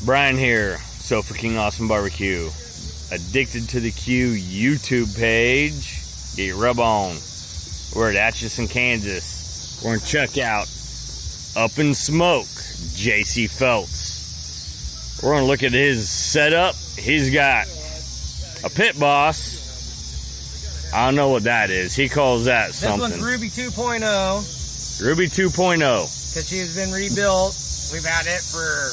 Brian here, Sofa King Awesome Barbecue. Addicted to the Q YouTube page. Get your rub on. We're at Atchison, Kansas. We're going to check out Up in Smoke, JC Phelps. We're going to look at his setup. He's got a pit boss. I don't know what that is. He calls that something. This one's Ruby 2.0. Ruby 2.0. Because she has been rebuilt. We've had it for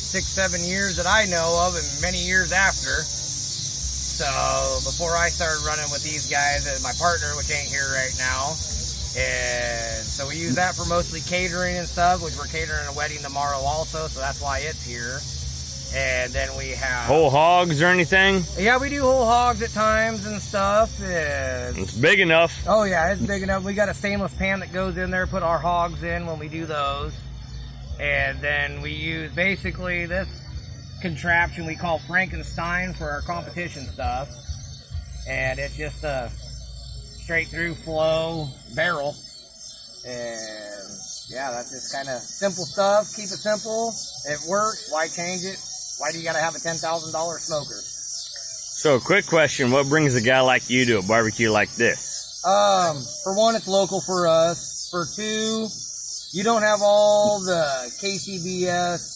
6-7 years that I know of, and many years after. So before I started running with these guys, my partner, which ain't here right now, and so we use that for mostly catering and stuff, which we're catering a wedding tomorrow also, so that's why it's here. And then we have whole hogs or anything? Yeah, we do whole hogs at times and stuff. It's big enough. Oh yeah, it's big enough. We got a stainless pan that goes in there, put our hogs in when we do those. And then we use basically this contraption we call Frankenstein for our competition stuff. And it's just a straight through flow barrel. And yeah, that's just kind of simple stuff. Keep it simple. It works. Why change it? Why do you got to have a $10,000 smoker? So, quick question. What brings a guy like you to a barbecue like this? For one, it's local for us. For two, you don't have all the KCBS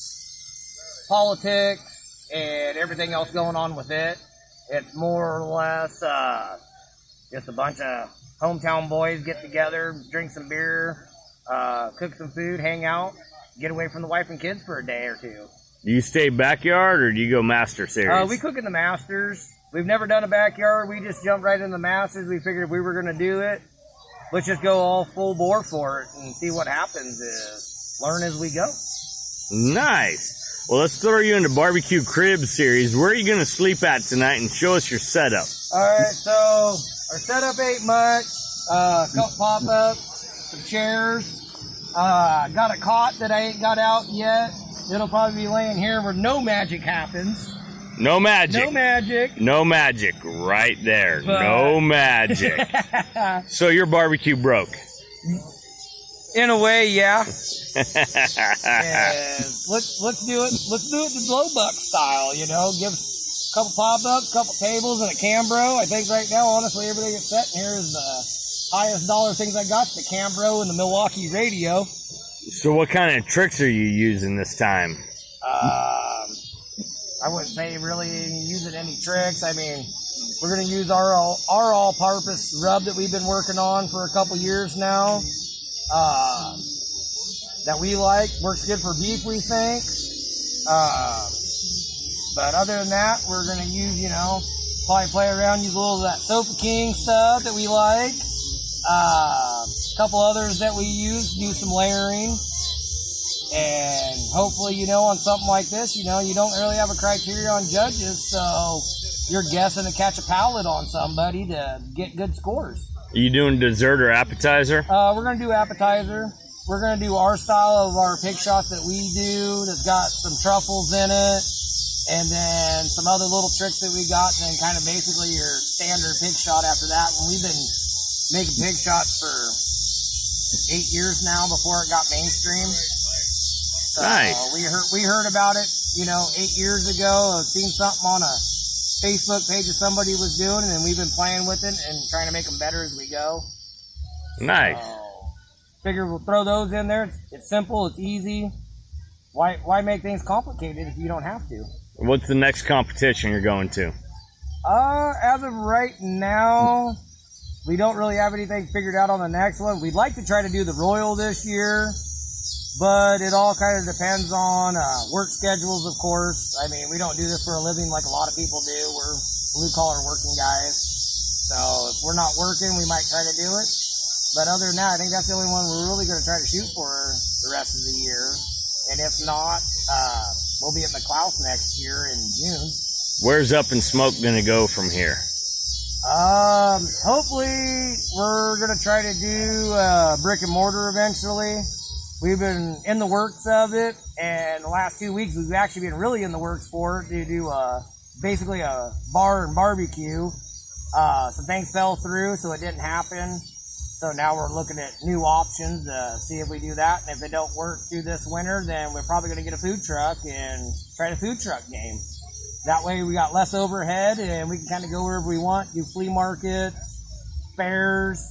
politics and everything else going on with it. It's more or less just a bunch of hometown boys get together, drink some beer, cook some food, hang out, get away from the wife and kids for a day or two. Do you stay backyard or do you go master series? We cook in the masters. We've never done a backyard. We just jumped right in the masters. We figured if we were going to do it, let's just go all full bore for it and see what happens. Is learn as we go. Nice. Well, let's throw you into Barbecue Crib series. Where are you going to sleep at tonight, and show us your setup? All right, so our setup ain't much. A couple pop-ups, some chairs. Got a cot that I ain't got out yet. It'll probably be laying here where no magic happens. No magic. No magic. No magic right there. But no magic. So you're barbecue broke? In a way, yeah. And let's do it. Let's do it the blow buck style, you know. Give a couple pop-ups, couple tables, and a Cambro. I think right now, honestly, everything that's set in here is the highest dollar things I got, the Cambro and the Milwaukee radio. So what kind of tricks are you using this time? I wouldn't say really using any tricks. I mean, we're going to use our all-purpose rub that we've been working on for a couple years now. That we like. Works good for beef, we think. But other than that, we're going to use, you know, probably play around, use a little of that Sofa King stuff that we like. A couple others that we use, do some layering. And hopefully, you know, on something like this, you know, you don't really have a criteria on judges, so you're guessing to catch a palate on somebody to get good scores. Are you doing dessert or appetizer? We're going to do appetizer. We're going to do our style of our pig shots that we do that's got some truffles in it, and then some other little tricks that we got, and then kind of basically your standard pig shot after that. And we've been making pig shots for 8 years now before it got mainstream. So nice. We heard about it, you know, 8 years ago. I've seen something on a Facebook page that somebody was doing, and we've been playing with it and trying to make them better as we go. Nice. So, figure we'll throw those in there. It's simple. It's easy. Why make things complicated if you don't have to? What's the next competition you're going to? As of right now, we don't really have anything figured out on the next one. We'd like to try to do the Royal this year, but it all kind of depends on work schedules, of course. I mean, we don't do this for a living like a lot of people do. We're blue-collar working guys. So if we're not working, we might try to do it. But other than that, I think that's the only one we're really going to try to shoot for the rest of the year. And if not, we'll be at McLouse next year in June. Where's Up in Smoke going to go from here? Hopefully we're going to try to do brick and mortar eventually. We've been in the works of it, and the last 2 weeks we've actually been really in the works for it to do basically a bar and barbecue. Some things fell through, so it didn't happen. So now we're looking at new options to see if we do that. And if it don't work through this winter, then we're probably going to get a food truck and try the food truck game. That way we got less overhead and we can kind of go wherever we want, do flea markets, fairs.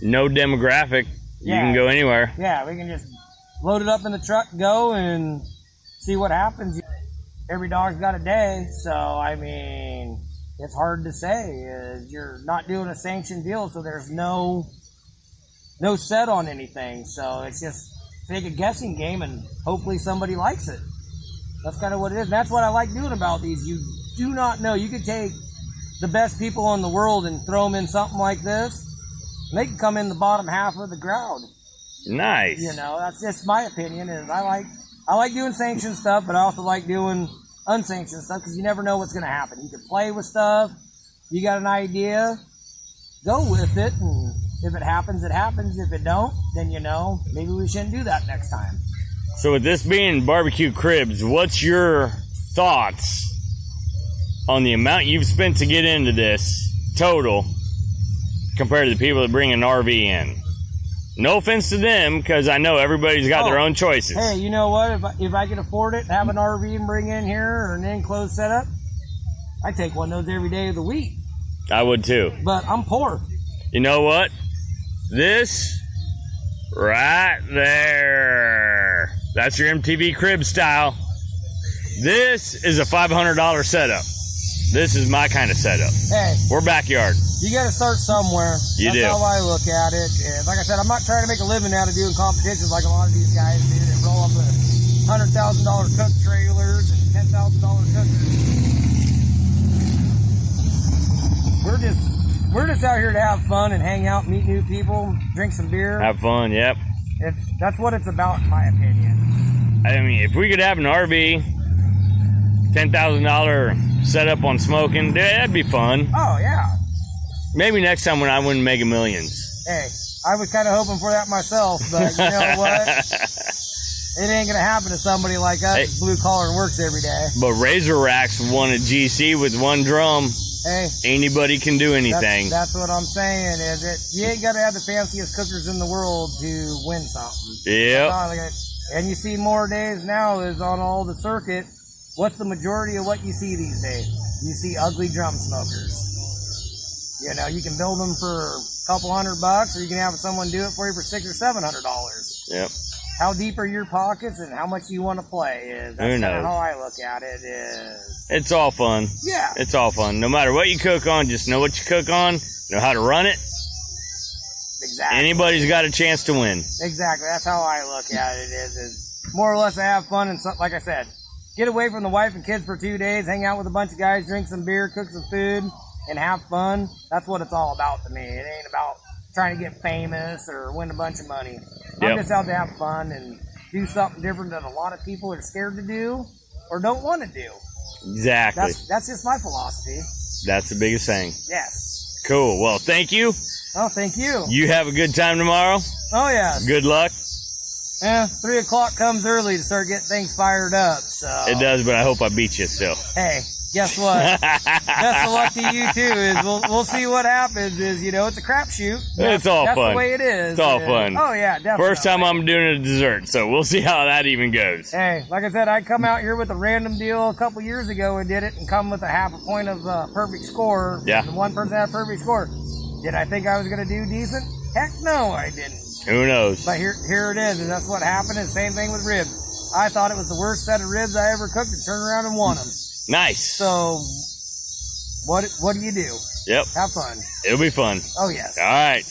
No demographic. You can go anywhere. Yeah, we can just load it up in the truck, go and see what happens. Every dog's got a day, so I mean, it's hard to say. You're not doing a sanctioned deal, so there's no set on anything. So it's just take a guessing game and hopefully somebody likes it. That's kind of what it is. And that's what I like doing about these. You do not know. You could take the best people in the world and throw them in something like this, and they can come in the bottom half of the crowd. Nice. You know, that's just my opinion. Is I like doing sanctioned stuff, but I also like doing unsanctioned stuff because you never know what's going to happen. You can play with stuff. You got an idea, go with it, and if it happens, it happens. If it don't, then you know, maybe we shouldn't do that next time. So with this being barbecue cribs, what's your thoughts on the amount you've spent to get into this total compared to the people that bring an RV in? No offense to them, because I know everybody's got their own choices. Hey, you know what? If I could afford it, have an RV and bring in here or an enclosed setup, I take one of those every day of the week. I would too. But I'm poor. You know what? This right there, that's your MTV crib style. This is a $500 setup. This is my kind of setup. Hey, we're backyard. You got to start somewhere. You do. That's how I look at it. And like I said, I'm not trying to make a living out of doing competitions like a lot of these guys do. They roll up a $100,000 cook trailers and $10,000 cookers. We're just out here to have fun and hang out, meet new people, drink some beer. Have fun. Yep. That's what it's about, in my opinion. I mean, if we could have an RV, $10,000 setup on smoking, that'd be fun. Oh yeah. Maybe next time when I win Mega Millions. Hey, I was kind of hoping for that myself, but you know what? It ain't gonna happen to somebody like us, hey, blue collar and works every day. But Razor Racks won a GC with one drum. Hey, anybody can do anything. That's what I'm saying. Is it? You ain't gotta have the fanciest cookers in the world to win something. Yep. And you see more days now is on all the circuit. What's the majority of what you see these days? You see ugly drum smokers. You know, you can build them for a couple $100, or you can have someone do it for you for $600 or $700. Yep. How deep are your pockets and how much you want to play is. That's kind of how I look at it. Is it's all fun. Yeah. It's all fun. No matter what you cook on, just know what you cook on, know how to run it. Exactly. Anybody's got a chance to win. Exactly. That's how I look at it. Is more or less to have fun and like I said, get away from the wife and kids for 2 days, hang out with a bunch of guys, drink some beer, cook some food, and have fun. That's what it's all about to me. It ain't about trying to get famous or win a bunch of money. I'm just out to have fun and do something different that a lot of people are scared to do or don't want to do. Exactly. That's just my philosophy. That's the biggest thing. Yes. Cool. Well, thank you. Oh, thank you. You have a good time tomorrow. Oh, yeah. Good luck. Yeah, 3 o'clock comes early to start getting things fired up. So it does, but I hope I beat you still. Hey, guess what? Best of luck to you too. Is we'll see what happens. Is it's a crapshoot. It's all fun. That's the way it is. It's all fun. Oh yeah, definitely. First time I'm doing a dessert, so we'll see how that even goes. Hey, like I said, I come out here with a random deal a couple years ago and did it, and come with a half a point of perfect score. Yeah. The one person had a perfect score. Did I think I was gonna do decent? Heck no, I didn't. Who knows? But here it is, and that's what happened. And same thing with ribs. I thought it was the worst set of ribs I ever cooked, and turned around and won them. Nice. So, what do you do? Yep. Have fun. It'll be fun. Oh, yes. All right.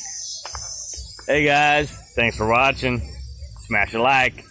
Hey, guys. Thanks for watching. Smash a like.